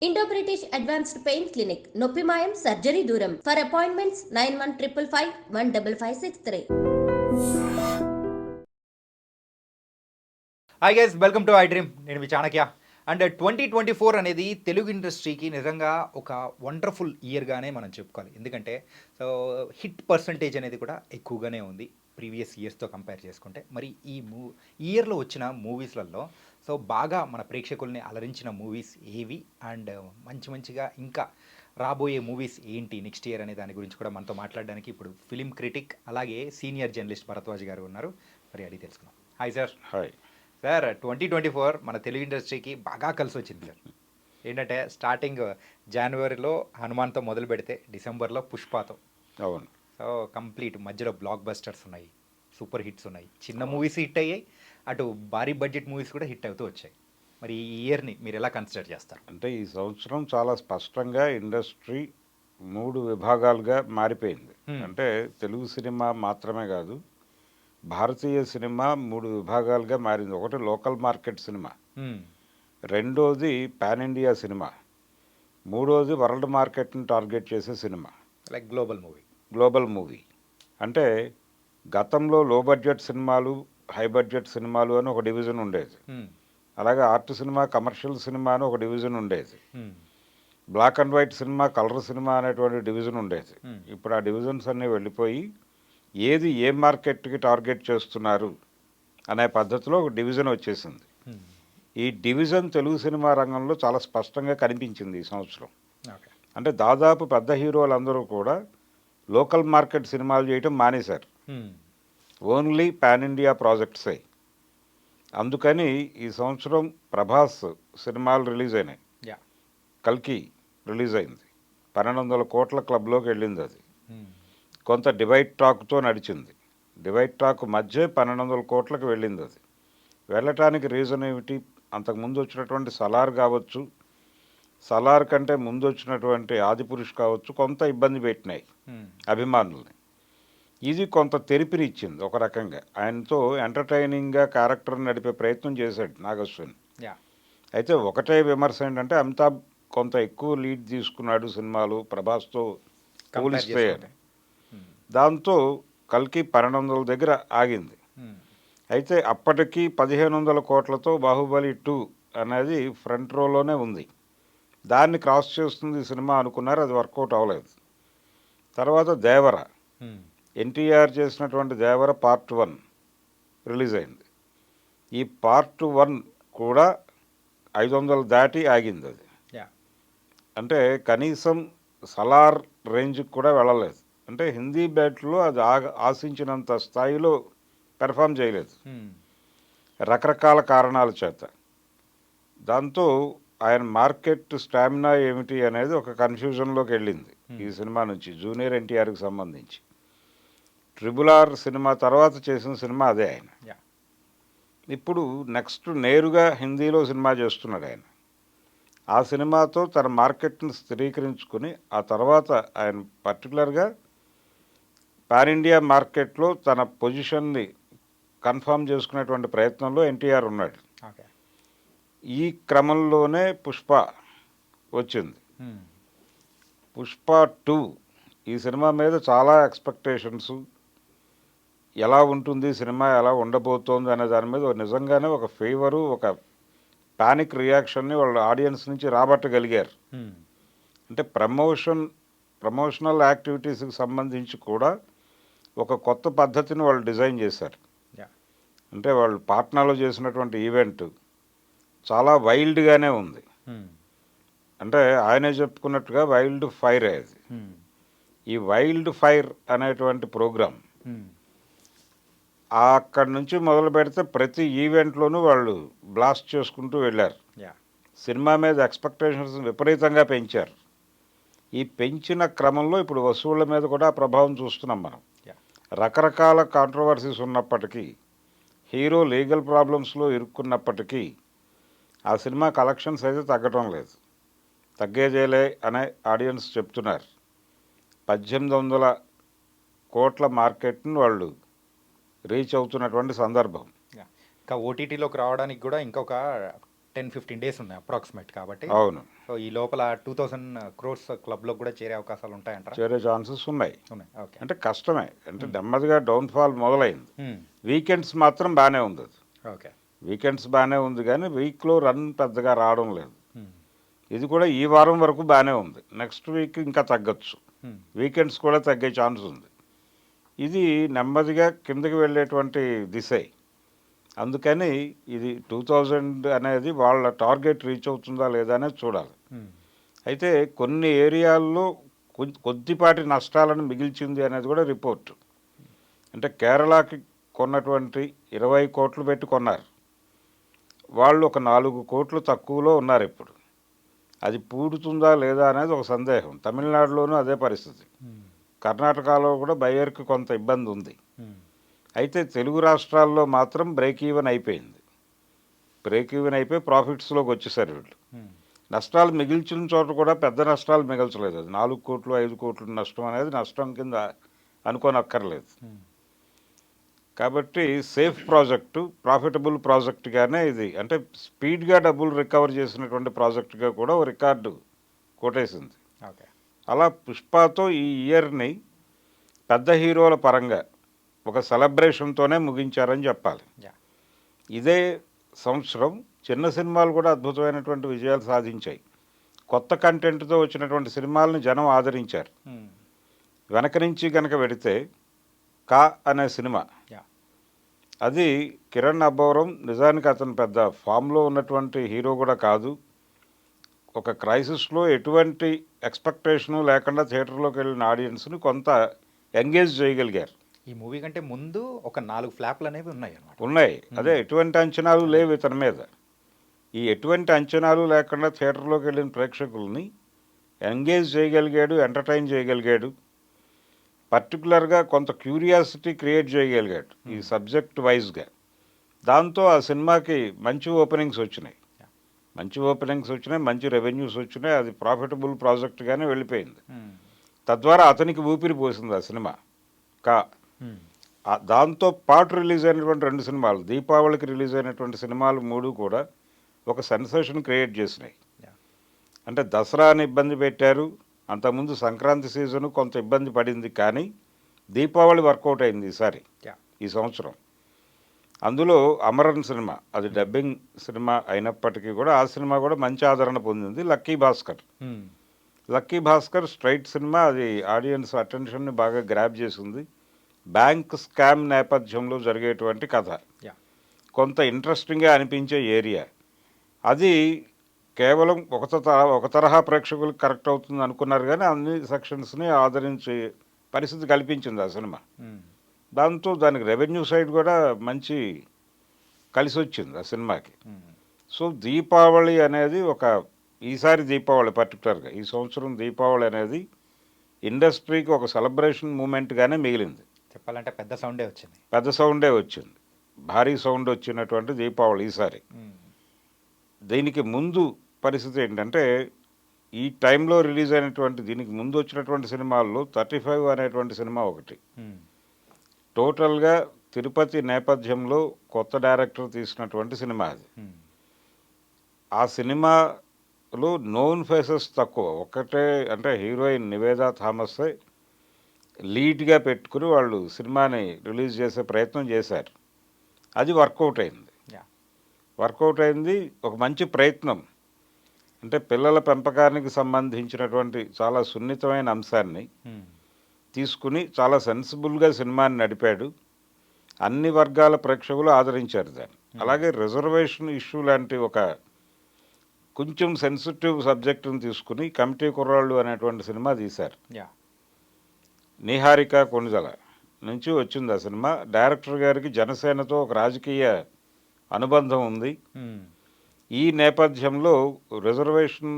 Indo British advanced pain clinic నొప్పి మాయం surgery దూరం for appointments 9155515563. Hi guys, welcome to I dream. నేను మీ Chanakya. And 2024 అనేది తెలుగు ఇండస్ట్రీకి నిజంగా ఒక వండర్ఫుల్ ఇయర్గానే మనం చెప్పుకోవాలి. ఎందుకంటే సో హిట్ పర్సంటేజ్ అనేది కూడా ఎక్కువగానే ఉంది ప్రీవియస్ ఇయర్స్తో కంపేర్ చేసుకుంటే. మరి ఈ ఇయర్లో వచ్చిన మూవీస్లలో సో బాగా మన ప్రేక్షకుల్ని అలరించిన మూవీస్ ఏవి, అండ్ మంచిగా ఇంకా రాబోయే మూవీస్ ఏంటి నెక్స్ట్ ఇయర్ అనే దాని గురించి కూడా మనతో మాట్లాడడానికి ఇప్పుడు ఫిలిం క్రిటిక్ అలాగే సీనియర్ జర్నలిస్ట్ భరద్వాజ్ గారు ఉన్నారు. మరి అడిగి తెలుసుకున్నాం. Hi sir. హాయ్ సార్, 2024 మన తెలుగు ఇండస్ట్రీకి బాగా కలిసి వచ్చింది సార్. ఏంటంటే స్టార్టింగ్ జనవరిలో హనుమాన్తో మొదలు పెడితే డిసెంబర్లో పుష్పతో, అవును. సో కంప్లీట్ మధ్యలో బ్లాక్ బస్టర్స్ ఉన్నాయి, సూపర్ హిట్స్ ఉన్నాయి, చిన్న మూవీస్ హిట్ అయ్యాయి, అటు భారీ బడ్జెట్ మూవీస్ కూడా హిట్ అవుతూ వచ్చాయి. మరి ఈ ఇయర్ని మీరు ఎలా కన్సిడర్ చేస్తారు? అంటే ఈ సంవత్సరం చాలా స్పష్టంగా ఇండస్ట్రీ 3 విభాగాలుగా మారిపోయింది. అంటే తెలుగు సినిమా మాత్రమే కాదు, భారతీయ సినిమా 3 విభాగాలుగా మారింది. ఒకటి లోకల్ మార్కెట్ సినిమా, రెండోది పాన్ ఇండియా సినిమా, మూడోది వరల్డ్ మార్కెట్ని టార్గెట్ చేసే సినిమా, లైక్ గ్లోబల్ మూవీ. అంటే గతంలో లో బడ్జెట్ సినిమాలు, హై బడ్జెట్ సినిమాలు అని ఒక డివిజన్ ఉండేది. అలాగే ఆర్ట్ సినిమా, కమర్షియల్ సినిమా అని ఒక డివిజన్ ఉండేది. Black and white cinema, colour cinema అనేటువంటి డివిజన్ ఉండేది. ఇప్పుడు ఆ డివిజన్స్ అన్నీ వెళ్ళిపోయి ఏది ఏ మార్కెట్కి టార్గెట్ చేస్తున్నారు అనే పద్ధతిలో ఒక డివిజన్ వచ్చేసింది. ఈ డివిజన్ తెలుగు సినిమా రంగంలో చాలా స్పష్టంగా కనిపించింది ఈ సంవత్సరం. అంటే దాదాపు పెద్ద హీరోలందరూ కూడా లోకల్ మార్కెట్ సినిమాలు చేయటం మానేశారు. ఓన్లీ పాన్ ఇండియా ప్రాజెక్ట్సే. అందుకని ఈ సంవత్సరం ప్రభాస్ సినిమాలు రిలీజ్ అయినాయి. కల్కి రిలీజ్ అయింది, 1200 కోట్ల క్లబ్లోకి వెళ్ళింది. అది కొంత డివైడ్ టాక్తో నడిచింది. డివైడ్ టాక్ మధ్య 1200 కోట్లకు వెళ్ళింది. అది వెళ్ళటానికి రీజన్ ఏమిటి? అంతకుముందు వచ్చినటువంటి సలార్ కావచ్చు, సలార్ కంటే ముందు వచ్చినటువంటి ఆదిపురుష్ కావచ్చు, కొంత ఇబ్బంది పెట్టినాయి అభిమానుల్ని. ఇది కొంత తెరిపినిచ్చింది ఒక రకంగా. ఆయనతో ఎంటర్టైనింగ్గా క్యారెక్టర్ నడిపే ప్రయత్నం చేశాడు నాగశ్విన్. అయితే ఒకటే విమర్శ ఏంటంటే అమితాబ్ కొంత ఎక్కువ లీడ్ తీసుకున్నాడు సినిమాలు ప్రభాస్తో పోలిస్తే. దాంతో కల్కి 1200 దగ్గర ఆగింది. అయితే అప్పటికి 1500 కోట్లతో బాహుబలి 2 అనేది ఫ్రంట్ రోలోనే ఉంది. దాన్ని క్రాస్ చేస్తుంది సినిమా అనుకున్నారు, అది వర్కౌట్ అవ్వలేదు. తర్వాత దేవర, ఎన్టీఆర్ చేసినటువంటి దేవర పార్ట్ 1 రిలీజ్ అయింది. ఈ పార్ట్ 1 కూడా 500 దాటి ఆగింది. అది అంటే కనీసం సలార్ రేంజ్కి కూడా వెళ్ళలేదు. అంటే హిందీ బ్యాట్లో అది ఆశించినంత స్థాయిలో పెర్ఫామ్ చేయలేదు రకరకాల కారణాల చేత. దాంతో ఆయన మార్కెట్ స్టామినా ఏమిటి అనేది ఒక కన్ఫ్యూజన్లోకి వెళ్ళింది ఈ సినిమా నుంచి. జూనియర్ ఎన్టీఆర్కి సంబంధించి RRR సినిమా తర్వాత చేసిన సినిమా అదే ఆయన. ఇప్పుడు నెక్స్ట్ నేరుగా హిందీలో సినిమా చేస్తున్నాడు ఆయన. ఆ సినిమాతో తన మార్కెట్ని స్థిరీకరించుకుని ఆ తర్వాత ఆయన పర్టికులర్గా పాన్ ఇండియా మార్కెట్లో తన పొజిషన్ని కన్ఫర్మ్ చేసుకునేటువంటి ప్రయత్నంలో ఎన్టీఆర్ ఉన్నాడు. ఈ క్రమంలోనే పుష్ప వచ్చింది. పుష్ప 2 ఈ సినిమా మీద చాలా ఎక్స్పెక్టేషన్స్, ఎలా ఉంటుంది సినిమా, ఎలా ఉండబోతోంది అనే దాని మీద నిజంగానే ఒక ఫేవరు, ఒక పానిక్ రియాక్షన్ని వాళ్ళ ఆడియన్స్ నుంచి రాబట్టగలిగారు. అంటే ప్రమోషనల్ యాక్టివిటీస్కి సంబంధించి కూడా ఒక కొత్త పద్ధతిని వాళ్ళు డిజైన్ చేశారు. అంటే వాళ్ళు పాట్నాలో చేసినటువంటి ఈవెంట్ చాలా వైల్డ్గానే ఉంది. అంటే ఆయనే చెప్పుకున్నట్టుగా వైల్డ్ ఫైర్ అది. ఈ వైల్డ్ ఫైర్ అనేటువంటి ప్రోగ్రాం అక్కడి నుంచి మొదలు పెడితే ప్రతి ఈవెంట్లోనూ వాళ్ళు బ్లాస్ట్ చేసుకుంటూ వెళ్ళారు. సినిమా మీద ఎక్స్పెక్టేషన్స్ విపరీతంగా పెంచారు. ఈ పెంచిన క్రమంలో ఇప్పుడు వసూళ్ల మీద కూడా ప్రభావం చూస్తున్నాం మనం. రకరకాల కాంట్రవర్సీస్ ఉన్నప్పటికీ, హీరో లీగల్ ప్రాబ్లమ్స్లో ఇరుక్కున్నప్పటికీ ఆ సినిమా కలెక్షన్స్ అయితే తగ్గటం లేదు. తగ్గేదేలే అనే ఆడియన్స్ చెప్తున్నారు. 1800 కోట్ల మార్కెట్ని వాళ్ళు రీచ్ అవుతున్నటువంటి సందర్భం. ఇంకా ఓటీటీలోకి రావడానికి కూడా ఇంకొక 10-15 డేస్ ఉన్నాయి అప్రాక్సిమేట్ కాబట్టి. అవును, సో ఈ లోపల 2000 క్రోర్స్ క్లబ్లో కూడా చేరే అవకాశాలు ఉంటాయంటారా? చేరే ఛాన్సెస్ ఉన్నాయి. ఉన్నాయి. ఓకే. అంటే కష్టమే, అంటే నెమ్మదిగా డౌన్ఫాల్ మొదలైంది. Hmm. వీకెండ్స్ మాత్రం బాగానే ఉంది అది. ఓకే. వీకెండ్స్ బాగానే ఉంది కానీ వీక్లో రన్ పెద్దగా రావడం లేదు. Hmm. ఇది కూడా ఈ వారం వరకు బాగానే ఉంది, నెక్స్ట్ వీక్ ఇంకా తగ్గచ్చు, Hmm. వీకెండ్స్ కూడా తగ్గే ఛాన్స్ ఉంది. ఇది నెమ్మదిగా కిందకి వెళ్ళేటువంటి దిశే. అందుకని ఇది 2000 అనేది వాళ్ళ టార్గెట్ రీచ్ అవుతుందా లేదా అనేది చూడాలి. Hmm. అయితే కొన్ని ఏరియాల్లో కొద్దిపాటి నష్టాలను మిగిల్చింది అనేది కూడా రిపోర్టు. అంటే కేరళకి కొన్నటువంటి 20 కోట్లు పెట్టి కొన్నారు, వాళ్ళు ఒక 4 కోట్లు తక్కువలో ఉన్నారు ఇప్పుడు. అది పూడుతుందా లేదా అనేది ఒక సందేహం. తమిళనాడులోనూ అదే పరిస్థితి, Hmm. కర్ణాటకలో కూడా బయ్యర్కి కొంత ఇబ్బంది ఉంది. Hmm. అయితే తెలుగు రాష్ట్రాల్లో మాత్రం బ్రేక్ ఈవెన్ అయిపోయింది. బ్రేక్ ఈవెన్ అయిపోయి ప్రాఫిట్స్లోకి వచ్చేసారు వీళ్ళు. Hmm. నష్టాలు మిగిల్చిన చోట కూడా పెద్ద నష్టాలు మిగల్చలేదు. అది 4 కోట్లు 5 కోట్లు నష్టం అనేది నష్టం కింద అనుకోనక్కర్లేదు. Hmm. కాబట్టి సేఫ్ ప్రాజెక్టు, ప్రాఫిటబుల్ ప్రాజెక్టుగానే ఇది, అంటే స్పీడ్గా డబ్బులు రికవర్ చేసినటువంటి ప్రాజెక్టుగా కూడా ఒక రికార్డు కొట్టేసింది. ఓకే. అలా పుష్పతో ఈ ఇయర్ని పెద్ద హీరోల పరంగా ఒక సెలబ్రేషన్తోనే ముగించారని చెప్పాలి. Yeah. ఇదే సంవత్సరం చిన్న సినిమాలు కూడా అద్భుతమైనటువంటి విజయాలు సాధించాయి. కొత్త కంటెంట్తో వచ్చినటువంటి సినిమాలను జనం ఆదరించారు. Hmm. వెనక నుంచి కనుక వెడితే కా అనే సినిమా, Yeah. అది కిరణ్ అబ్బవరం నిజానికి అతను పెద్ద ఫామ్లో ఉన్నటువంటి హీరో కూడా కాదు. ఒక క్రైసిస్లో ఎటువంటి ఎక్స్పెక్టేషను లేకుండా థియేటర్లోకి వెళ్ళిన ఆడియన్స్ని కొంత ఎంగేజ్ చేయగలిగారు. ఈ మూవీ కంటే ముందు ఒక 4 ఫ్లాప్లు అనేవి ఉన్నాయి అన్నమాట. ఉన్నాయి, అదే ఎటువంటి అంచనాలు లేవు ఇతని మీద. ఈ ఎటువంటి అంచనాలు లేకుండా థియేటర్లోకి వెళ్ళిన ప్రేక్షకుల్ని ఎంగేజ్ చేయగలిగాడు, ఎంటర్టైన్ చేయగలిగాడు. పర్టికులర్గా కొంత క్యూరియాసిటీ క్రియేట్ చేయగలిగాడు ఈ సబ్జెక్ట్ వైజ్గా. దాంతో ఆ సినిమాకి మంచి ఓపెనింగ్స్ వచ్చినాయి, మంచి రెవెన్యూస్ వచ్చినాయి. అది ప్రాఫిటబుల్ ప్రాజెక్ట్గానే వెళ్ళిపోయింది. Hmm. తద్వారా అతనికి ఊపిరి పోసింది ఆ సినిమా కా. Hmm. దాంతో పాటు రిలీజ్ అయినటువంటి 2 సినిమాలు, దీపావళికి రిలీజ్ అయినటువంటి సినిమాలు 3 కూడా ఒక సెన్సేషన్ క్రియేట్ చేసినాయి. Yeah. అంటే దసరాని ఇబ్బంది పెట్టారు, అంతకుముందు సంక్రాంతి సీజను కొంత ఇబ్బంది పడింది, కానీ దీపావళి వర్కౌట్ అయింది ఈసారి. Yeah. ఈ సంవత్సరం అందులో అమరన్ సినిమా, అది డబ్బింగ్ సినిమా అయినప్పటికీ కూడా ఆ సినిమా కూడా మంచి ఆదరణ పొందింది. లక్కీ భాస్కర్ స్ట్రైట్ సినిమా, అది ఆడియన్స్ అటెన్షన్ని బాగా గ్రాప్ చేసింది. బ్యాంక్ స్కామ్ నేపథ్యంలో జరిగేటువంటి కథ, Yeah. కొంత ఇంట్రెస్టింగ్గా అనిపించే ఏరియా. అది కేవలం ఒక తరహా ప్రేక్షకులకు కరెక్ట్ అవుతుంది అనుకున్నారు, కానీ అన్ని సెక్షన్స్ని ఆదరించే పరిస్థితి కల్పించింది ఆ సినిమా. Hmm. దాంతో దానికి రెవెన్యూ సైడ్ కూడా మంచి కలిసి వచ్చింది ఆ సినిమాకి. Hmm. సో దీపావళి అనేది ఈసారి దీపావళి పర్టికులర్గా ఈ సంవత్సరం దీపావళి అనేది ఇండస్ట్రీకి ఒక సెలబ్రేషన్ మూమెంట్గానే మిగిలింది. చెప్పాలంటే పెద్ద సౌండే వచ్చింది. పెద్ద సౌండే వచ్చింది, భారీ సౌండ్ వచ్చినటువంటి దీపావళి ఈసారి. Hmm. దీనికి ముందు పరిస్థితి ఏంటంటే ఈ టైంలో రిలీజ్ అయినటువంటి దీనికి ముందు వచ్చినటువంటి సినిమాల్లో 35 అనేటువంటి సినిమా ఒకటి. Hmm. టోటల్గా తిరుపతి నేపథ్యంలో కొత్త డైరెక్టర్ తీసినటువంటి సినిమా అది. Hmm. ఆ సినిమాలో నోన్ ఫేసెస్ తక్కువ, ఒక్కటే అంటే హీరోయిన్ నివేదా థామస్ లీడ్గా పెట్టుకుని వాళ్ళు సినిమాని రిలీజ్ చేసే ప్రయత్నం చేశారు. అది వర్కౌట్ అయింది. Yeah. వర్కౌట్ అయింది, ఒక మంచి ప్రయత్నం. అంటే పిల్లల పెంపకానికి సంబంధించినటువంటి చాలా సున్నితమైన అంశాన్ని Hmm. తీసుకుని చాలా సెన్సిబుల్గా సినిమాని నడిపాడు. అన్ని వర్గాల ప్రేక్షకులు ఆదరించారు దాన్ని. అలాగే రిజర్వేషన్ ఇష్యూ లాంటి ఒక కొంచెం సెన్సిటివ్ సబ్జెక్టును తీసుకుని కమిటీ కుర్రాళ్ళు అనేటువంటి సినిమా తీశారు. Yeah. నిహారిక కొణిదల నుంచి వచ్చింది ఆ సినిమా. డైరెక్టర్ గారికి జనసేనతో ఒక రాజకీయ అనుబంధం ఉంది. Hmm. ఈ నేపథ్యంలో రిజర్వేషన్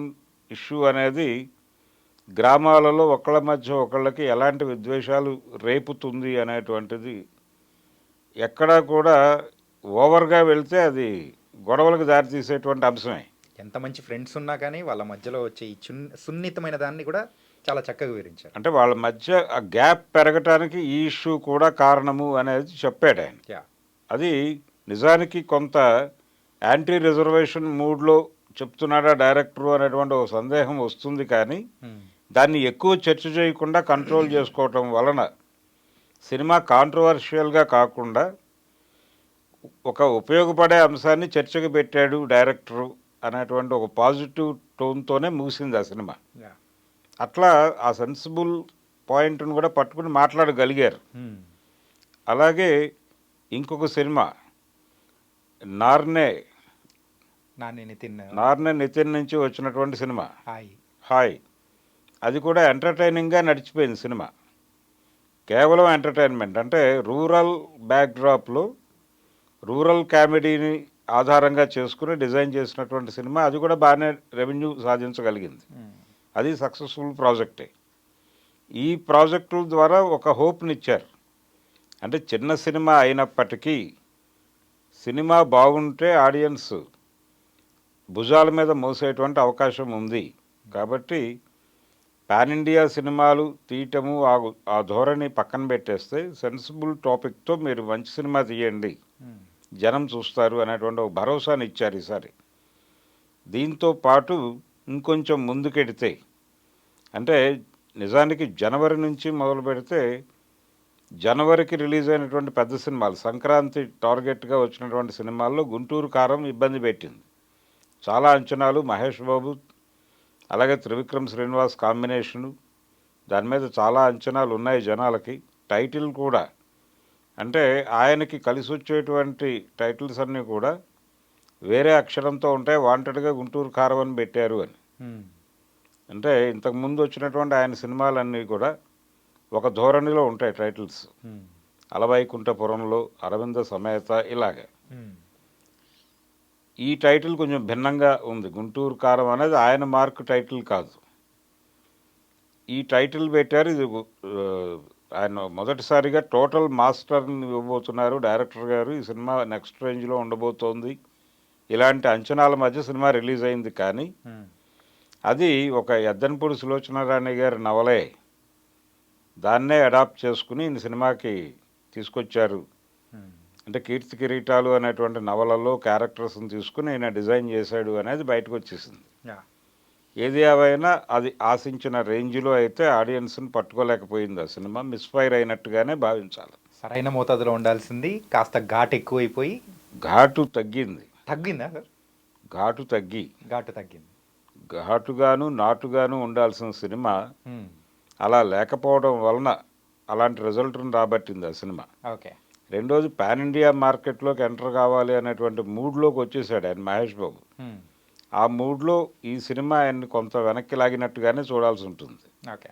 ఇష్యూ అనేది గ్రామాలలో ఒకళ్ళ మధ్య ఒకళ్ళకి ఎలాంటి విద్వేషాలు రేపుతుంది అనేటువంటిది ఎక్కడా కూడా ఓవర్గా వెళ్తే అది గొడవలకు దారితీసేటువంటి అంశమే. ఎంత మంచి ఫ్రెండ్స్ ఉన్నా కానీ వాళ్ళ మధ్యలో వచ్చే ఈ సున్నితమైన దాన్ని కూడా చాలా చక్కగా వివరించారు. అంటే వాళ్ళ మధ్య ఆ గ్యాప్ పెరగటానికి ఈ ఇష్యూ కూడా కారణము అనేది చెప్పాడు ఆయన. Yeah. అది నిజానికి కొంత యాంటీ రిజర్వేషన్ మూడ్లో చెప్తున్నాడా డైరెక్టరు అనేటువంటి ఒక సందేహం వస్తుంది, కానీ దాన్ని ఎక్కువ చర్చ చేయకుండా కంట్రోల్ చేసుకోవటం వలన సినిమా కాంట్రవర్షియల్గా కాకుండా ఒక ఉపయోగపడే అంశాన్ని చర్చకు పెట్టాడు డైరెక్టరు అనేటువంటి ఒక పాజిటివ్ టోన్తోనే ముగిసింది ఆ సినిమా. అట్లా ఆ సెన్సిబుల్ పాయింట్ను కూడా పట్టుకుని మాట్లాడగలిగారు. అలాగే ఇంకొక సినిమా నార్నే నితిన్ నుంచి వచ్చినటువంటి సినిమా హాయ్, అది కూడా ఎంటర్టైనింగ్గా నడిచిపోయింది సినిమా. కేవలం ఎంటర్టైన్మెంట్, అంటే రూరల్ బ్యాక్డ్రాప్లో రూరల్ కామెడీని ఆధారంగా చేసుకుని డిజైన్ చేసినటువంటి సినిమా. అది కూడా బాగానే రెవెన్యూ సాధించగలిగింది. అది సక్సెస్ఫుల్ ప్రాజెక్టే. ఈ ప్రాజెక్టుల ద్వారా ఒక హోప్నిచ్చారు. అంటే చిన్న సినిమా అయినప్పటికీ సినిమా బాగుంటే ఆడియన్స్ భుజాల మీద మోసేటువంటి అవకాశం ఉంది. కాబట్టి పాన్ ఇండియా సినిమాలు తీయటము ఆ ధోరణి పక్కన పెట్టేస్తే సెన్సిబుల్ టాపిక్తో మీరు మంచి సినిమా తీయండి, జనం చూస్తారు అనేటువంటి ఒక భరోసాని ఇచ్చారు ఈసారి. దీంతో పాటు ఇంకొంచెం ముందుకెడితే, అంటే నిజానికి జనవరి నుంచి మొదలు పెడితే జనవరికి రిలీజ్ అయినటువంటి పెద్ద సినిమాలు, సంక్రాంతి టార్గెట్గా వచ్చినటువంటి సినిమాల్లో గుంటూరు కారం ఇబ్బంది పెట్టింది. చాలా అంచనాలు, మహేష్ బాబు అలాగే త్రివిక్రమ్ శ్రీనివాస్ కాంబినేషను, దాని మీద చాలా అంచనాలు ఉన్నాయి జనాలకి. టైటిల్ కూడా, అంటే ఆయనకి కలిసి వచ్చేటువంటి టైటిల్స్ అన్నీ కూడా వేరే అక్షరంతో ఉంటాయి. వాంటెడ్గా గుంటూరు కారం అని పెట్టారు అని. అంటే ఇంతకుముందు వచ్చినటువంటి ఆయన సినిమాలన్నీ కూడా ఒక ధోరణిలో ఉంటాయి టైటిల్స్. అలవైకుంఠపురంలో, అరవింద సమేత, ఇలాగే. ఈ టైటిల్ కొంచెం భిన్నంగా ఉంది. గుంటూరు కారం అనేది ఆయన మార్క్ టైటిల్ కాదు. ఈ టైటిల్ పెట్టారు. ఇది ఆయన మొదటిసారిగా టోటల్ మాస్టర్ని ఇవ్వబోతున్నారు డైరెక్టర్ గారు. ఈ సినిమా నెక్స్ట్ రేంజ్లో ఉండబోతోంది. ఇలాంటి అంచనాల మధ్య సినిమా రిలీజ్ అయింది. కానీ అది ఒక ఎద్దనపూడి సులోచనారాణి గారి నవలే, దాన్నే అడాప్ట్ చేసుకుని ఈ సినిమాకి తీసుకొచ్చారు. అంటే కీర్తి కిరీటాలు అనేటువంటి నవలలో క్యారెక్టర్స్ని తీసుకుని ఆయన డిజైన్ చేశాడు అనేది బయటకు వచ్చేసింది. ఏది ఏవైనా అది ఆశించిన రేంజ్లో అయితే ఆడియన్స్ని పట్టుకోలేకపోయింది. ఆ సినిమా మిస్ఫైర్ అయినట్టుగానే భావించాలి. సరైన మోతాదులో ఉండాల్సింది కాస్త ఘాటు ఎక్కువైపోయి ఘాటు తగ్గిందా సార్? ఘాటు తగ్గింది. ఘాటుగాను నాటుగాను ఉండాల్సిన సినిమా అలా లేకపోవడం వలన అలాంటి రిజల్ట్ను రాబట్టింది ఆ సినిమా. ఓకే. రెండోది పాన్ ఇండియా మార్కెట్లోకి ఎంటర్ కావాలి అనేటువంటి మూడ్లోకి వచ్చేసాడు ఆయన మహేష్ బాబు. ఆ మూడ్లో ఈ సినిమా ఆయన్ని కొంత వెనక్కి లాగినట్టుగానే చూడాల్సి ఉంటుంది. ఓకే.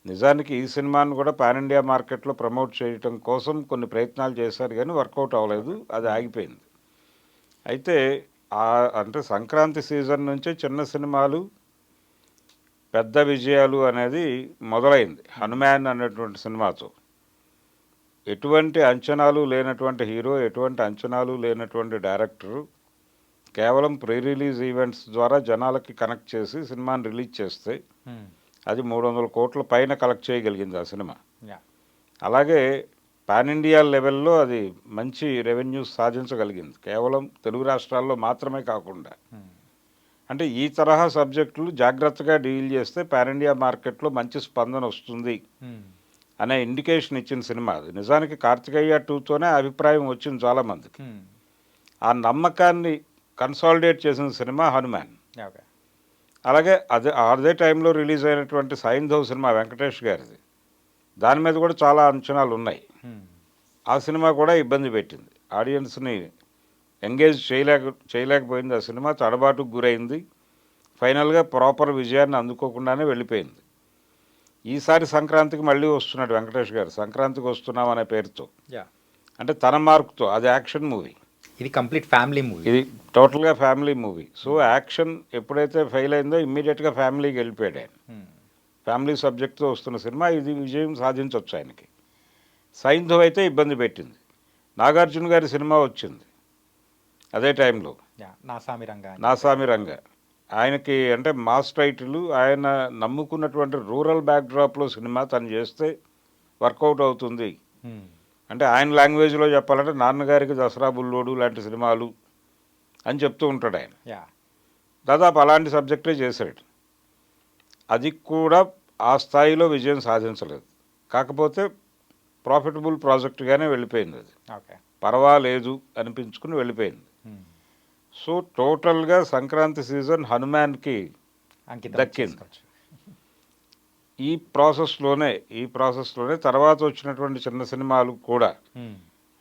నిజానికి ఈ సినిమాను కూడా పాన్ ఇండియా మార్కెట్లో ప్రమోట్ చేయడం కోసం కొన్ని ప్రయత్నాలు చేశారు, కానీ వర్కౌట్ అవ్వలేదు, అది ఆగిపోయింది. అయితే అంటే సంక్రాంతి సీజన్ నుంచే చిన్న సినిమాలు పెద్ద విజయాలు అనేది మొదలైంది. హనుమాన్ అనేటువంటి సినిమాతో ఎటువంటి అంచనాలు లేనటువంటి హీరో, ఎటువంటి అంచనాలు లేనటువంటి డైరెక్టరు కేవలం ప్రీ రిలీజ్ ఈవెంట్స్ ద్వారా జనాలకి కనెక్ట్ చేసి సినిమాని రిలీజ్ చేస్తే అది 300 కోట్ల పైన కలెక్ట్ చేయగలిగింది ఆ సినిమా. అలాగే పాన్ ఇండియా లెవెల్లో అది మంచి రెవెన్యూ సాధించగలిగింది, కేవలం తెలుగు రాష్ట్రాల్లో మాత్రమే కాకుండా. అంటే ఈ తరహా సబ్జెక్టులు జాగ్రత్తగా డీల్ చేస్తే పాన్ ఇండియా మార్కెట్లో మంచి స్పందన వస్తుంది అనే ఇండికేషన్ ఇచ్చిన సినిమా అది. నిజానికి కార్తికేయ 2తోనే అభిప్రాయం వచ్చింది చాలామందికి. ఆ నమ్మకాన్ని కన్సాలిడేట్ చేసిన సినిమా హనుమాన్. అలాగే అదే టైంలో రిలీజ్ అయినటువంటి సైంధవ్ సినిమా వెంకటేష్ గారిది, దాని మీద కూడా చాలా అంచనాలు ఉన్నాయి. ఆ సినిమా కూడా ఇబ్బంది పెట్టింది, ఆడియన్స్ని ఎంగేజ్ చేయలేకపోయింది. ఆ సినిమా తడబాటుకు గురైంది, ఫైనల్గా ప్రాపర్ విజయాన్ని అందుకోకుండానే వెళ్ళిపోయింది. ఈసారి సంక్రాంతికి మళ్ళీ వస్తున్నాడు వెంకటేష్ గారు, సంక్రాంతికి వస్తున్నాం అనే పేరుతో, అంటే తన మార్కుతో. అది యాక్షన్ మూవీ, ఇది కంప్లీట్ ఫ్యామిలీ మూవీ, ఇది టోటల్గా ఫ్యామిలీ మూవీ. సో యాక్షన్ ఎప్పుడైతే ఫెయిల్ అయిందో ఇమ్మీడియట్గా ఫ్యామిలీకి వెళ్ళిపోయాడు ఆయన. ఫ్యామిలీ సబ్జెక్ట్తో వస్తున్న సినిమా, ఇది విజయం సాధించవచ్చు ఆయనకి. సైంధవ్ అయితే ఇబ్బంది పెట్టింది. నాగార్జున గారి సినిమా వచ్చింది అదే టైంలో, నాసామి రంగ. ఆయనకి అంటే మాస్ టైటిల్, ఆయన నమ్ముకున్నటువంటి రూరల్ బ్యాక్డ్రాప్లో సినిమా తను చేస్తే వర్కౌట్ అవుతుంది. అంటే ఆయన లాంగ్వేజ్లో చెప్పాలంటే నాన్నగారికి దసరా బుల్లోడు లాంటి సినిమాలు, అని చెప్తూ ఉంటాడు ఆయన. యా. దాదాపు అలాంటి సబ్జెక్టే చేశాడు. అది కూడా ఆ స్థాయిలో విజయం సాధించలేదు. కాకపోతే ప్రాఫిటబుల్ ప్రాజెక్టుగానే వెళ్ళిపోయింది. అది ఓకే. పర్వాలేదు అనిపించుకుని వెళ్ళిపోయింది. సో టోటల్గా సంక్రాంతి సీజన్ హనుమాన్కి అంకితం దక్కింది. చేసుకోవచ్చు. ఈ ప్రాసెస్లోనే తర్వాత వచ్చినటువంటి చిన్న సినిమాలు కూడా,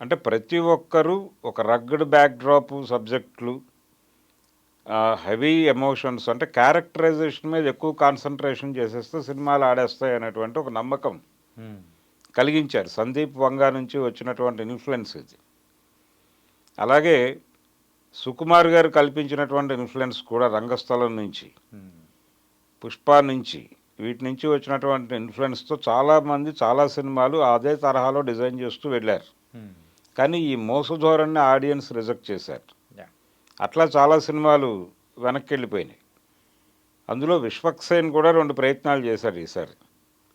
అంటే ప్రతి ఒక్కరూ ఒక రగ్గడ్ బ్యాక్డ్రాప్ సబ్జెక్టులు, హెవీ ఎమోషన్స్, అంటే క్యారెక్టరైజేషన్ మీద ఎక్కువ కాన్సన్ట్రేషన్ చేసేస్తే సినిమాలు ఆడేస్తాయి అనేటువంటి ఒక నమ్మకం కలిగించారు. సందీప్ వంగా నుంచి వచ్చినటువంటి ఇన్ఫ్లుయెన్స్ ఇది. అలాగే సుకుమార్ గారు కల్పించినటువంటి ఇన్ఫ్లుయెన్స్ కూడా రంగస్థలం నుంచి, పుష్ప నుంచి, వీటి నుంచి వచ్చినటువంటి ఇన్ఫ్లుయెన్స్తో చాలామంది చాలా సినిమాలు అదే తరహాలో డిజైన్ చేస్తూ వెళ్ళారు. కానీ ఈ మోస ధోరణిని ఆడియన్స్ రిజెక్ట్ చేశారు. అట్లా చాలా సినిమాలు వెనక్కి వెళ్ళిపోయినాయి. అందులో విశ్వక్సేన్ కూడా 2 ప్రయత్నాలు చేశాడు ఈసారి.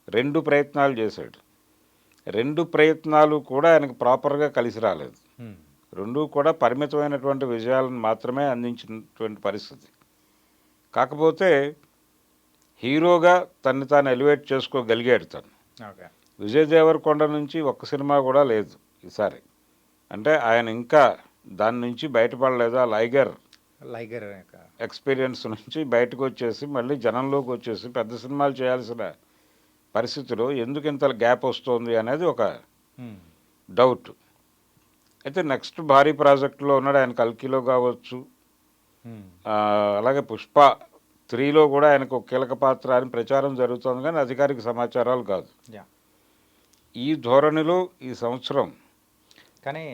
2 ప్రయత్నాలు చేశాడు. 2 ప్రయత్నాలు కూడా ఆయనకు ప్రాపర్గా కలిసి రాలేదు. 2 కూడా పరిమితమైనటువంటి విజయాలను మాత్రమే అందించినటువంటి పరిస్థితి. కాకపోతే హీరోగా తన్ని తాను ఎలివేట్ చేసుకోగలిగాడు తను. విజయ్ దేవరకొండ నుంచి ఒక్క సినిమా కూడా లేదు ఈసారి. అంటే ఆయన ఇంకా దాని నుంచి బయటపడలేదు. ఆ లైగర్ ఎక్స్పీరియన్స్ నుంచి బయటకు వచ్చేసి మళ్ళీ జనంలోకి వచ్చేసి పెద్ద సినిమాలు చేయాల్సిన పరిస్థితిలో ఎందుకు ఇంత గ్యాప్ వస్తుంది అనేది ఒక డౌట్. అయితే నెక్స్ట్ భారీ ప్రాజెక్టులో ఉన్నాడు ఆయన. కల్కిలో కావచ్చు, అలాగే పుష్ప 3లో కూడా ఆయనకు ఒక కీలక పాత్ర అని ప్రచారం జరుగుతుంది, కానీ అధికారిక సమాచారాలు కాదు. ఈ ధోరణిలో ఈ సంవత్సరం, కానీ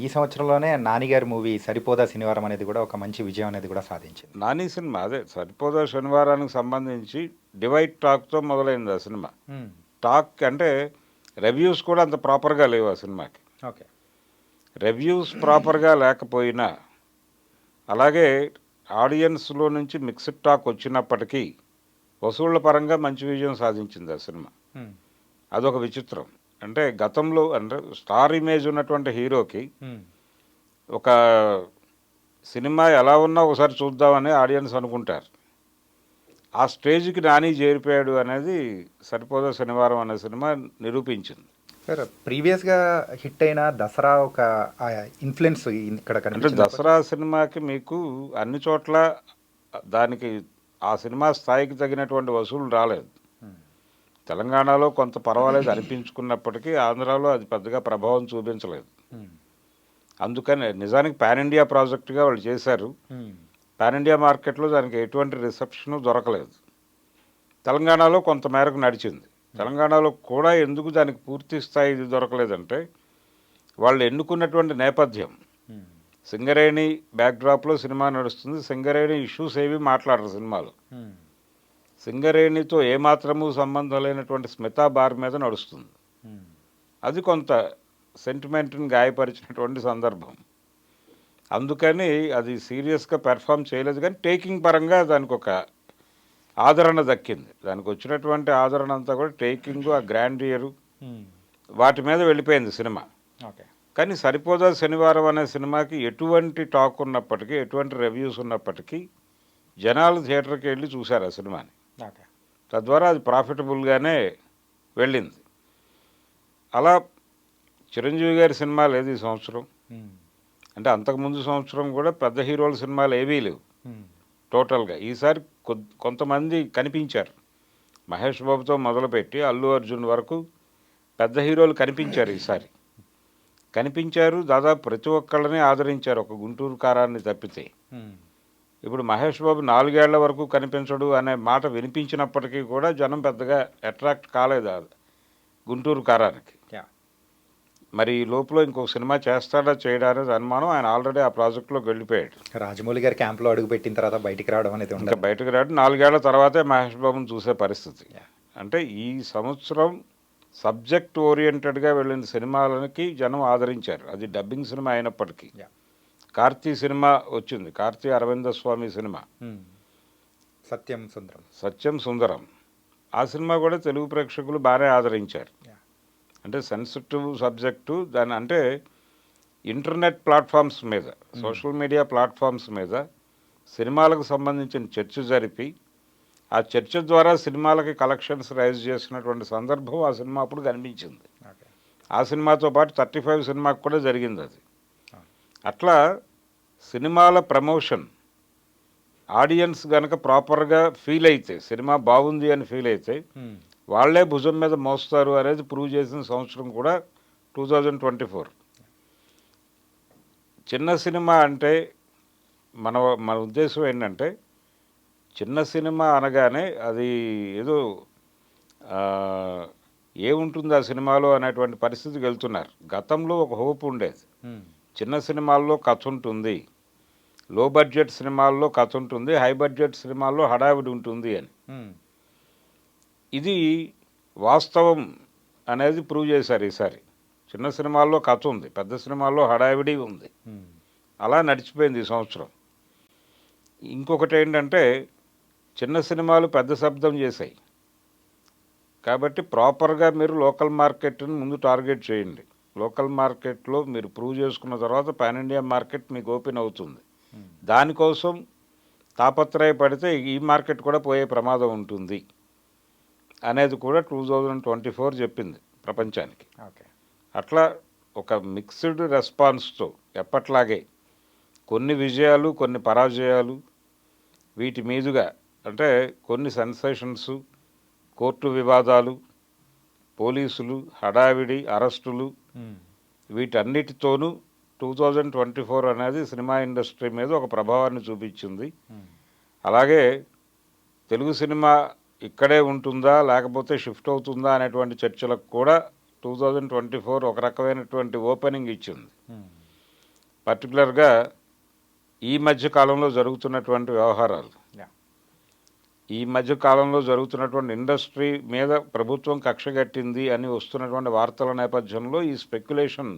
ఈ సంవత్సరంలోనే నానిగారి మూవీ సరిపోదా శనివారం అనేది కూడా ఒక మంచి విజయం అనేది కూడా సాధించింది. నాని సినిమా అదే సరిపోదా శనివారానికి సంబంధించి డివైడ్ టాక్తో మొదలైంది ఆ సినిమా. టాక్ అంటే రివ్యూస్ కూడా అంత ప్రాపర్గా లేవు ఆ సినిమాకి. ఓకే. రివ్యూస్ ప్రాపర్గా లేకపోయినా, అలాగే ఆడియన్స్లో నుంచి మిక్స్డ్ టాక్ వచ్చినప్పటికీ వసూళ్ల పరంగా మంచి విజయం సాధించింది ఆ సినిమా. అదొక విచిత్రం. అంటే గతంలో అంటే స్టార్ ఇమేజ్ ఉన్నటువంటి హీరోకి ఒక సినిమా ఎలా ఉన్నా ఒకసారి చూద్దామని ఆడియన్స్ అనుకుంటారు. ఆ స్టేజ్కి నాని చేరిపోయాడు అనేది సరిపోదా శనివారం అనే సినిమా నిరూపించింది. సార్, ప్రీవియస్గా హిట్ అయిన దసరా ఒక ఇన్ఫ్లుయెన్స్ ఇక్కడ అంటే కనిపిస్తుంది. దసరా సినిమాకి మీకు అన్ని చోట్ల దానికి ఆ సినిమా స్థాయికి తగినటువంటి వసూలు రాలేదు. తెలంగాణలో కొంత పర్వాలేదు అనిపించుకున్నప్పటికీ ఆంధ్రాలో అది పెద్దగా ప్రభావం చూపించలేదు. అందుకని నిజానికి పాన్ ఇండియా ప్రాజెక్టుగా వాళ్ళు చేశారు. పాన్ ఇండియా మార్కెట్లో దానికి ఎటువంటి రిసెప్షను దొరకలేదు. తెలంగాణలో కొంత మేరకు నడిచింది. తెలంగాణలో కూడా ఎందుకు దానికి పూర్తి స్థాయి ఇది దొరకలేదంటే వాళ్ళు ఎన్నుకున్నటువంటి నేపథ్యం. సింగరేణి బ్యాక్డ్రాప్లో సినిమా నడుస్తుంది. సింగరేణి ఇష్యూస్ ఏవి మాట్లాడరు సినిమాలో. సింగరేణితో ఏమాత్రము సంబంధం లేనటువంటి స్మితా బార్ మీద నడుస్తుంది. అది కొంత సెంటిమెంట్ని గాయపరిచినటువంటి సందర్భం. అందుకని అది సీరియస్గా పెర్ఫామ్ చేయలేదు. కానీ టేకింగ్ పరంగా దానికి ఒక ఆదరణ దక్కింది. దానికి వచ్చినటువంటి ఆదరణ అంతా కూడా టేకింగ్, ఆ గ్రాండియరు, వాటి మీద వెళ్ళిపోయింది సినిమా. కానీ సరిపోదా శనివారం అనే సినిమాకి ఎటువంటి టాక్ ఉన్నప్పటికీ, ఎటువంటి రివ్యూస్ ఉన్నప్పటికీ జనాలు థియేటర్కి వెళ్ళి చూశారు ఆ సినిమాని. తద్వారా అది ప్రాఫిటబుల్గానే వెళ్ళింది. అలా చిరంజీవి గారి సినిమా లేదు ఈ సంవత్సరం. అంటే అంతకుముందు సంవత్సరం కూడా పెద్ద హీరోల సినిమాలు ఏవీ లేవు టోటల్గా. ఈసారి కొంతమంది కనిపించారు. మహేష్ బాబుతో మొదలుపెట్టి అల్లు అర్జున్ వరకు పెద్ద హీరోలు కనిపించారు ఈసారి. కనిపించారు, దాదాపు ప్రతి ఒక్కళ్ళని ఆదరించారు, ఒక గుంటూరు కారాన్ని తప్పితే. ఇప్పుడు మహేష్ బాబు 4 ఏళ్ల వరకు కనిపించడు అనే మాట వినిపించినప్పటికీ కూడా జనం పెద్దగా అట్రాక్ట్ కాలేదు గుంటూరు కారానికి. మరి ఈ లోపల ఇంకొక సినిమా చేస్తాడా చేయడా అనేది అనుమానం. ఆయన ఆల్రెడీ ఆ ప్రాజెక్టులోకి వెళ్ళిపోయాడు. రాజమౌళి గారి క్యాంప్లో అడుగుపెట్టిన తర్వాత బయటికి రావడం అనేది ఇంకా బయటకు రావడం 4 ఏళ్ల తర్వాతే మహేష్ బాబుని చూసే పరిస్థితి. అంటే ఈ సంవత్సరం సబ్జెక్ట్ ఓరియంటెడ్గా వెళ్ళిన సినిమాలకి జనం ఆదరించారు. అది డబ్బింగ్ సినిమా అయినప్పటికీ. కార్తీ సినిమా వచ్చింది, కార్తీ అరవింద స్వామి సినిమా సత్యం సుందరం. ఆ సినిమా కూడా తెలుగు ప్రేక్షకులు బాగానే ఆదరించారు. అంటే సెన్సిటివ్ సబ్జెక్టు దాని, అంటే ఇంటర్నెట్ ప్లాట్ఫామ్స్ మీద, సోషల్ మీడియా ప్లాట్ఫామ్స్ మీద సినిమాలకు సంబంధించిన చర్చ జరిపి ఆ చర్చ ద్వారా సినిమాలకి కలెక్షన్స్ రైజ్ చేసినటువంటి సందర్భం ఆ సినిమా అప్పుడు కనిపించింది. ఆ సినిమాతో పాటు 35 సినిమాకు కూడా జరిగింది అది. అట్లా సినిమాల ప్రమోషన్ ఆడియన్స్ కనుక ప్రాపర్గా ఫీల్ అయితే, సినిమా బాగుంది అని ఫీల్ అయితే వాళ్లే భుజం మీద మోస్తారు అనేది ప్రూవ్ చేసిన సంవత్సరం కూడా 2024. చిన్న సినిమా అంటే మన మన ఉద్దేశం ఏంటంటే, చిన్న సినిమా అనగానే అది ఏదో ఏముంటుంది ఆ సినిమాలో అనేటువంటి పరిస్థితికి వెళ్తున్నారు. గతంలో ఒక హోప్ ఉండేది, చిన్న సినిమాల్లో కథ ఉంటుంది, లో బడ్జెట్ సినిమాల్లో కథ ఉంటుంది, హై బడ్జెట్ సినిమాల్లో హడావిడి ఉంటుంది అని. ఇది వాస్తవం అనేది ప్రూవ్ చేశారు ఈసారి. చిన్న సినిమాల్లో కథ ఉంది, పెద్ద సినిమాల్లో హడావిడి ఉంది. అలా నడిచిపోయింది ఈ సంవత్సరం. ఇంకొకటి ఏంటంటే, చిన్న సినిమాలు పెద్ద శబ్దం చేశాయి కాబట్టి ప్రాపర్గా మీరు లోకల్ మార్కెట్ని ముందు టార్గెట్ చేయండి. లోకల్ మార్కెట్లో మీరు ప్రూవ్ చేసుకున్న తర్వాత పాన్ ఇండియా మార్కెట్ మీకు ఓపెన్ అవుతుంది. దానికోసం తాపత్రయపడితే ఈ మార్కెట్ కూడా పోయే ప్రమాదం ఉంటుంది అనేది కూడా 2024 చెప్పింది ప్రపంచానికి. అట్లా ఒక మిక్స్డ్ రెస్పాన్స్తో ఎప్పట్లాగే కొన్ని విజయాలు, కొన్ని పరాజయాలు, వీటి మీదుగా అంటే కొన్ని సెన్సేషన్స్, కోర్టు వివాదాలు, పోలీసులు, హడావిడి, అరెస్టులు, వీటన్నిటితోనూ 2024 అనేది సినిమా ఇండస్ట్రీ మీద ఒక ప్రభావాన్ని చూపించింది. అలాగే తెలుగు సినిమా ఇక్కడే ఉంటుందా లేకపోతే షిఫ్ట్ అవుతుందా అనేటువంటి చర్చలకు కూడా 2024 ఒక రకమైనటువంటి ఓపెనింగ్ ఇచ్చింది. పర్టికులర్గా ఈ మధ్య కాలంలో జరుగుతున్నటువంటి వ్యవహారాలు, ఈ మధ్య కాలంలో జరుగుతున్నటువంటి ఇండస్ట్రీ మీద ప్రభుత్వం కక్ష కట్టింది అని వస్తున్నటువంటి వార్తల నేపథ్యంలో ఈ స్పెక్యులేషన్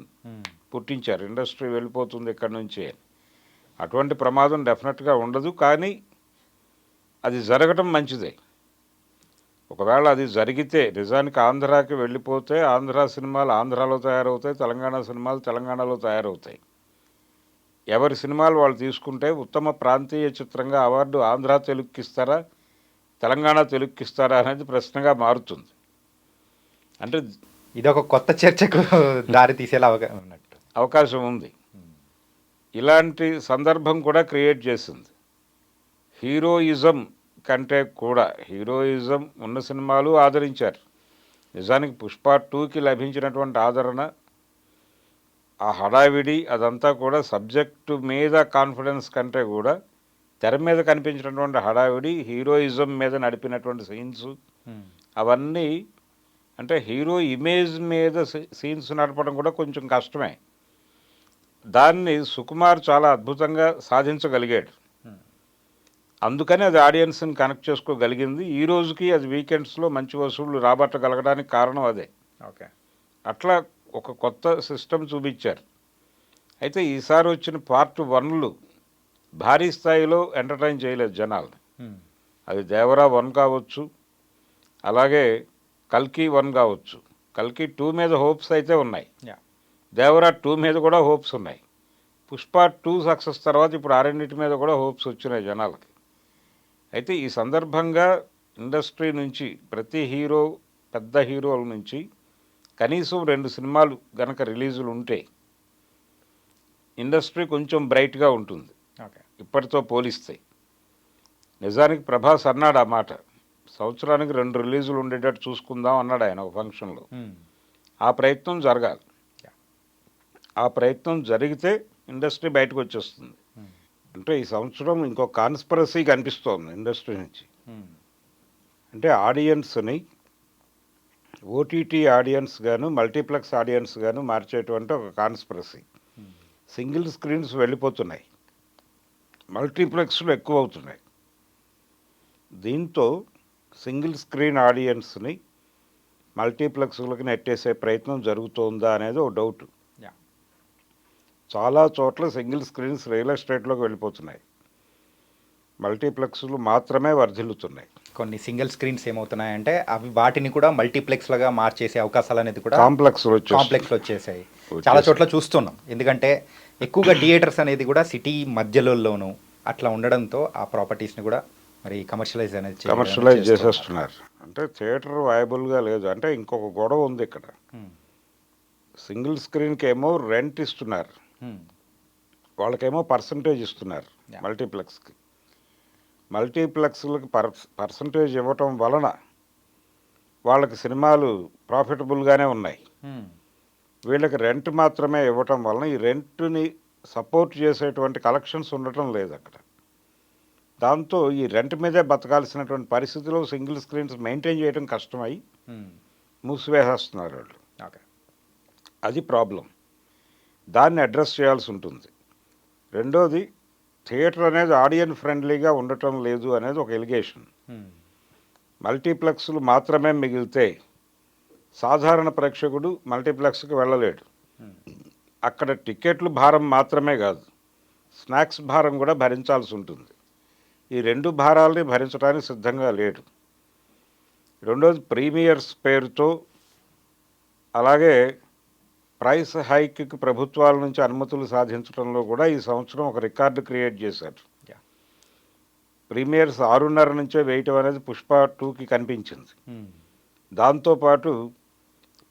పుట్టించారు, ఇండస్ట్రీ వెళ్ళిపోతుంది ఇక్కడి నుంచి. అటువంటి ప్రమాదం డెఫినెట్గా ఉండదు, కానీ అది జరగటం మంచిదే. ఒకవేళ అది జరిగితే, నిజానికి ఆంధ్రాకి వెళ్ళిపోతే ఆంధ్ర సినిమాలు ఆంధ్రాలో తయారవుతాయి, తెలంగాణ సినిమాలు తెలంగాణలో తయారవుతాయి. ఎవరి సినిమాలు వాళ్ళు తీసుకుంటే ఉత్తమ ప్రాంతీయ చిత్రంగా అవార్డు ఆంధ్ర తెలుగుకి ఇస్తారా, తెలంగాణ తెలుగుకి ఇస్తారా అనేది ప్రశ్నగా మారుతుంది. అంటే ఇదొక కొత్త చర్చకు దారి తీసేలా అవకాశం ఉంది. ఇలాంటి సందర్భం కూడా క్రియేట్ చేసింది. హీరోయిజం కంటే కూడా హీరోయిజం ఉన్న సినిమాలు ఆదరించారు. నిజానికి పుష్ప 2కి లభించినటువంటి ఆదరణ, ఆ హడావిడి, అదంతా కూడా సబ్జెక్టు మీద కాన్ఫిడెన్స్ కంటే కూడా తెర మీద కనిపించినటువంటి హడావిడి, హీరోయిజం మీద నడిపినటువంటి సీన్స్, అవన్నీ అంటే హీరో ఇమేజ్ మీద సీన్స్ నడపడం కూడా కొంచెం కష్టమే. దాన్ని సుకుమార్ చాలా అద్భుతంగా సాధించగలిగాడు. అందుకని అది ఆడియన్స్ని కనెక్ట్ చేసుకోగలిగింది. ఈ రోజుకి అది వీకెండ్స్లో మంచి వసూళ్లు రాబట్టగలగడానికి కారణం అదే. అట్లా ఒక కొత్త సిస్టమ్ చూపించారు. అయితే ఈసారి వచ్చిన పార్ట్ 1లు భారీ స్థాయిలో ఎంటర్టైన్ చేయలేదు జనాలు. అది దేవరా 1 కావచ్చు, అలాగే కల్కి 1 కావచ్చు. కల్కి 2 మీద హోప్స్ అయితే ఉన్నాయి, దేవరా 2 మీద కూడా హోప్స్ ఉన్నాయి. పుష్ప 2 సక్సెస్ తర్వాత ఇప్పుడు ఆ రెండింటి మీద కూడా హోప్స్ వచ్చినాయి జనాలకి. అయితే ఈ సందర్భంగా ఇండస్ట్రీ నుంచి ప్రతి హీరో, పెద్ద హీరోల నుంచి కనీసం 2 సినిమాలు గనక రిలీజులు ఉంటే ఇండస్ట్రీ కొంచెం బ్రైట్గా ఉంటుంది ఇప్పటితో పోలిస్తే. నిజానికి ప్రభాస్ అన్నాడు ఆ మాట, సంవత్సరానికి 2 రిలీజులు ఉండేటట్టు చూసుకుందాం అన్నాడు ఆయన ఒక ఫంక్షన్లో. ఆ ప్రయత్నం జరగాలి. ఆ ప్రయత్నం జరిగితే ఇండస్ట్రీ బయటకు వచ్చేస్తుంది. అంటే ఈ సంవత్సరం ఇంకో కాన్స్పిరసీ కనిపిస్తోంది ఇండస్ట్రీ నుంచి. అంటే ఆడియన్స్ని ఓటీటీ ఆడియన్స్ గాను, మల్టీప్లెక్స్ ఆడియన్స్ గాను మార్చేటువంటి ఒక కాన్స్పిరసీ. సింగిల్ స్క్రీన్స్ వెళ్ళిపోతున్నాయి, మల్టీప్లెక్స్లు ఎక్కువ అవుతున్నాయి. దీంతో సింగిల్ స్క్రీన్ ఆడియన్స్ని మల్టీప్లెక్స్లకి నెట్టేసే ప్రయత్నం జరుగుతోందా అనేది ఒక డౌట్. చాలా చోట్ల సింగిల్ స్క్రీన్స్ రియల్ ఎస్టేట్లోకి వెళ్ళిపోతున్నాయి, మల్టీప్లెక్స్లు మాత్రమే వర్ధిల్లుతున్నాయి. కొన్ని సింగిల్ స్క్రీన్స్ ఏమవుతున్నాయంటే అవి వాటిని కూడా మల్టీప్లెక్స్ లాగా మార్చేసే అవకాశాలు అనేది కూడా కాంప్లెక్స్ కాంప్లెక్స్లో వచ్చేసాయి. చాలా చోట్ల చూస్తున్నాం. ఎందుకంటే ఎక్కువగా థియేటర్స్ అనేది కూడా సిటీ మధ్యలోనూ అట్లా ఉండడంతో ఆ ప్రాపర్టీస్ని కూడా మరి కమర్షియలైజ్ అనేది కమర్షియలైజ్ చేసేస్తున్నారు. అంటే థియేటర్ వయబుల్గా లేదు. అంటే ఇంకొక గొడవ ఉంది ఇక్కడ. సింగిల్ స్క్రీన్కి ఏమో రెంట్ ఇస్తున్నారు, వాళ్ళకేమో పర్సంటేజ్ ఇస్తున్నారు. మల్టీప్లెక్స్కి మల్టీప్లెక్స్లకి పర్సంటేజ్ ఇవ్వటం వలన వాళ్ళకి సినిమాలు ప్రాఫిటబుల్గానే ఉన్నాయి. వీళ్ళకి రెంట్ మాత్రమే ఇవ్వటం వలన ఈ రెంట్ని సపోర్ట్ చేసేటువంటి కలెక్షన్స్ ఉండటం లేదు అక్కడ. దాంతో ఈ రెంట్ మీదే బతకాల్సినటువంటి పరిస్థితిలో సింగిల్ స్క్రీన్స్ మెయింటైన్ చేయడం కష్టమై మూసివేసేస్తున్నారు వాళ్ళు. అది ప్రాబ్లం. దాన్ని అడ్రస్ చేయాల్సి ఉంటుంది. రెండోది, థియేటర్ అనేది ఆడియన్స్ ఫ్రెండ్లీగా ఉండటం లేదు అనేది ఒక ఎలిగేషన్. మల్టీప్లెక్స్లు మాత్రమే మిగిలితే సాధారణ ప్రేక్షకుడు మల్టీప్లెక్స్కి వెళ్ళలేడు. అక్కడ టికెట్లు భారం మాత్రమే కాదు, స్నాక్స్ భారం కూడా భరించాల్సి ఉంటుంది. ఈ రెండు భారాలని భరించడానికి సిద్ధంగా లేడు. రెండోది, ప్రీమియర్స్ పేరుతో అలాగే ప్రైస్ హైక్కి ప్రభుత్వాల నుంచి అనుమతులు సాధించడంలో కూడా ఈ సంవత్సరం ఒక రికార్డు క్రియేట్ చేశారు. ప్రీమియర్స్ 6:30 నుంచే వేయటం అనేది పుష్ప 2కి కనిపించింది. దాంతోపాటు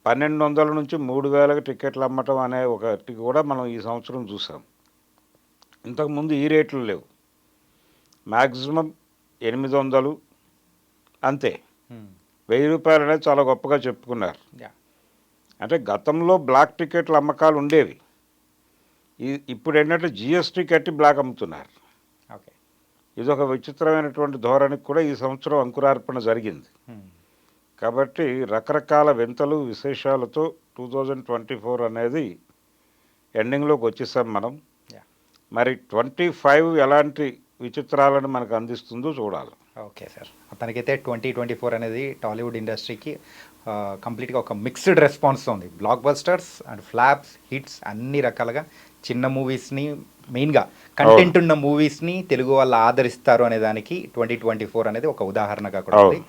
1200 నుంచి 3000 టికెట్లు అమ్మటం అనే ఒకటి కూడా మనం ఈ సంవత్సరం చూసాం. ఇంతకుముందు ఈ రేట్లు లేవు. మ్యాక్సిమం 800 అంతే. 1000 రూపాయలు అనేది చాలా గొప్పగా చెప్పుకున్నారు. అంటే గతంలో బ్లాక్ టికెట్ల అమ్మకాలు ఉండేవి. ఇప్పుడు ఏంటంటే జిఎస్టీ కట్టి బ్లాక్ అమ్ముతున్నారు. ఇదొక విచిత్రమైనటువంటి ధోరణికి కూడా ఈ సంవత్సరం అంకురార్పణ జరిగింది. కాబట్టి రకరకాల వింతలు విశేషాలతో 2024 అనేది ఎండింగ్లోకి వచ్చేసాం మనం. మరి 25 ఎలాంటి విచిత్రాలను మనకు అందిస్తుందో చూడాలి. ఓకే సార్, మొత్తానికైతే 2024 అనేది టాలీవుడ్ ఇండస్ట్రీకి కంప్లీట్గా ఒక మిక్స్డ్ రెస్పాన్స్ ఉంది. Black busters and flops, hits అన్ని రకాలుగా చిన్న మూవీస్ని, మెయిన్గా కంటెంట్ ఉన్న మూవీస్ని తెలుగు వాళ్ళు ఆదరిస్తారు అనే దానికి 2024 అనేది ఒక ఉదాహరణగా కూడా ఉంది.